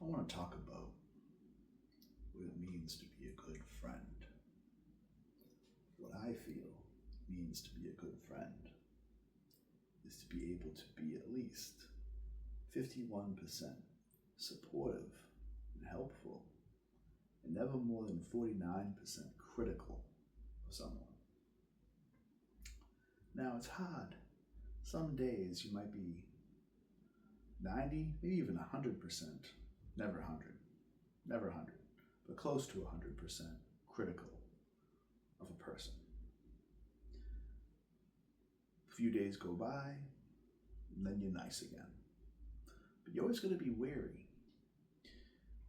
I want to talk about what it means to be a good friend. What I feel means to be a good friend is to be able to be at least 51% supportive and helpful, and never more than 49% critical of someone. Now, it's hard. Some days you might be 90, maybe even 100%, never 100, never 100, but close to 100% critical of a person. A few days go by, and then you're nice again. But you're always going to be wary.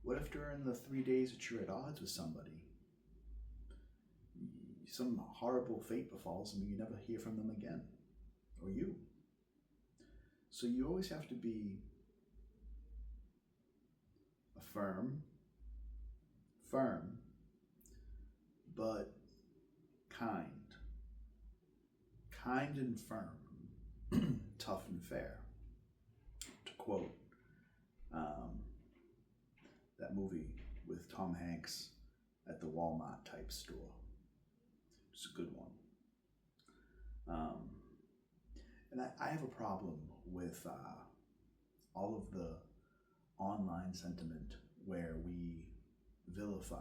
What if during the 3 days that you're at odds with somebody, some horrible fate befalls them and you never hear from them again, or you? So you always have to be firm, but kind. Kind and firm, tough and fair. To quote that movie with Tom Hanks at the Walmart type store. It's a good one. And I have a problem with all of the online sentiment where we vilify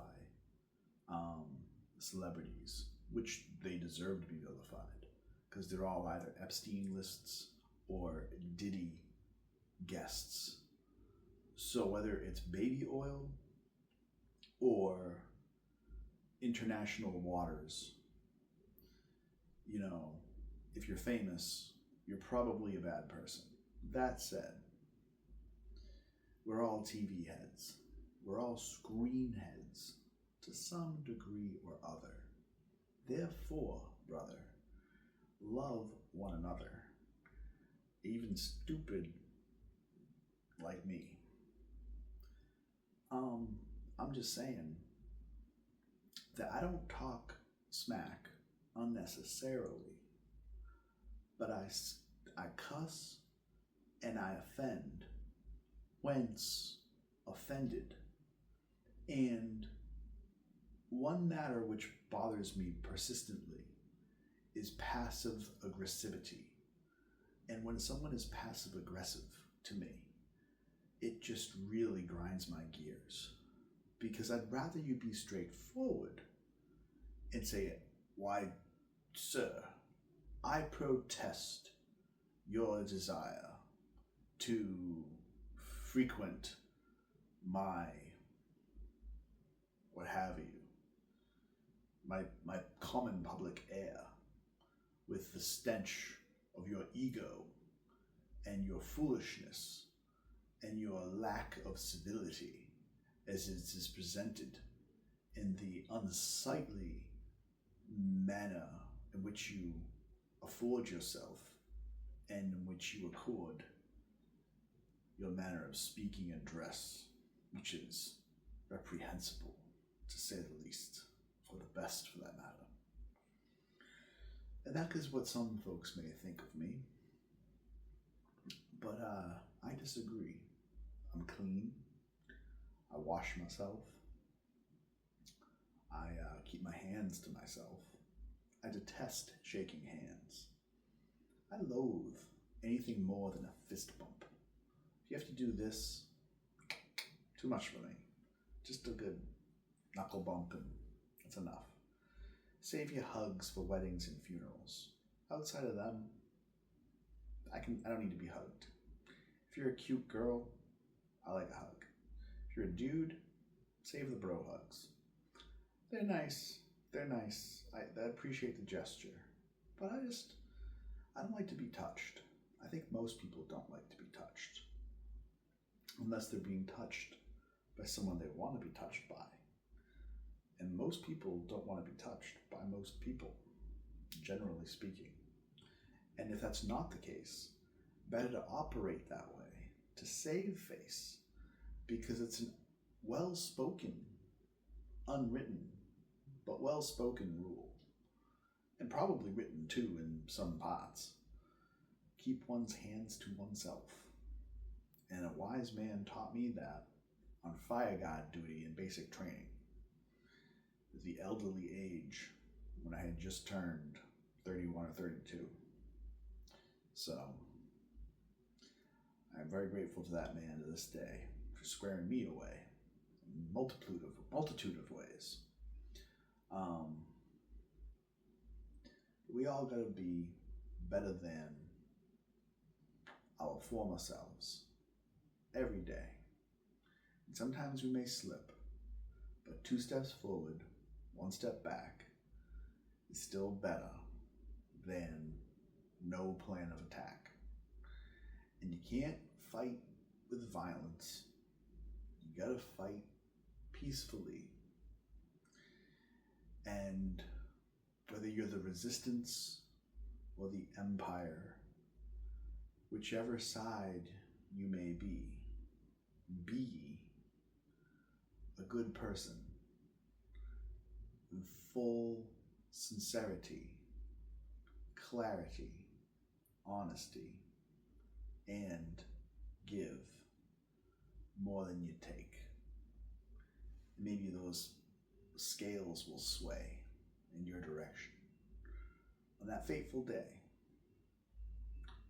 celebrities, which they deserve to be vilified, because they're all either Epstein lists or Diddy guests. So whether it's baby oil or international waters, if you're famous, you're probably a bad person. That said, we're all TV heads. We're all screen heads to some degree or other. Therefore, brother, love one another, even stupid like me. I'm just saying that I don't talk smack unnecessarily, but I cuss and I offend whence offended. And one matter which bothers me persistently is passive aggressivity. And when someone is passive aggressive to me, it just really grinds my gears, because I'd rather you be straightforward and say, why, sir, I protest your desire to frequent my what have you, my common public air with the stench of your ego and your foolishness and your lack of civility as it is presented in the unsightly manner in which you afford yourself and in which you accord your manner of speaking and dress, which is reprehensible, to say the least, or the best for that matter. And that is what some folks may think of me, but I disagree. I'm clean. I wash myself. I keep my hands to myself. I detest shaking hands. I loathe anything more than a fist bump. If you have to do this, too much for me. Just a good knuckle bump and that's enough. Save your hugs for weddings and funerals. Outside of them, I don't need to be hugged. If you're a cute girl, I like a hug. If you're a dude, save the bro hugs. They're nice. I appreciate the gesture. But I don't like to be touched. I think most people don't like to be touched. Unless they're being touched by someone they want to be touched by. And most people don't want to be touched by most people, generally speaking. And if that's not the case, better to operate that way, to save face, because it's an well-spoken, unwritten, but well-spoken rule, and probably written too in some parts. Keep one's hands to oneself. And a wise man taught me that on fire guard duty in basic training at the elderly age when I had just turned 31 or 32. So I'm very grateful to that man to this day for squaring me away in a multitude of ways. We all gotta be better than our former selves every day. And sometimes we may slip, but 2 steps forward, 1 step back is still better than no plan of attack. And you can't fight with violence. You gotta fight peacefully. And whether you're the resistance or the empire, whichever side you may be a good person in full sincerity, clarity, honesty, and give more than you take. Maybe those scales will sway in your direction on that fateful day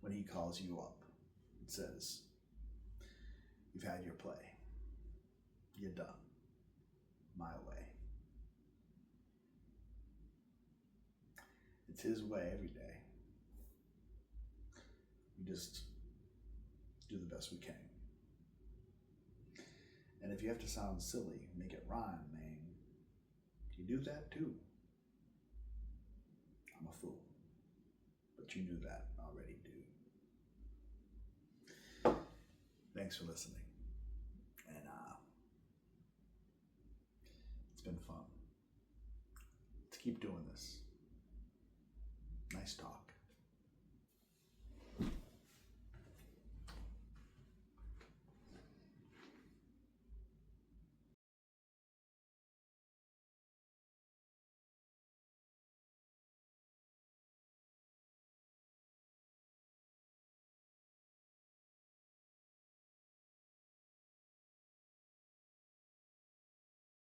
when he calls you up and says, "You've had your play. You're done. My way." It's his way every day. We just do the best we can. And if you have to sound silly, make it rhyme, man, you do that too. I'm a fool. But you knew that already, dude. Thanks for listening. And it's been fun. Let's keep doing this. Nice talk.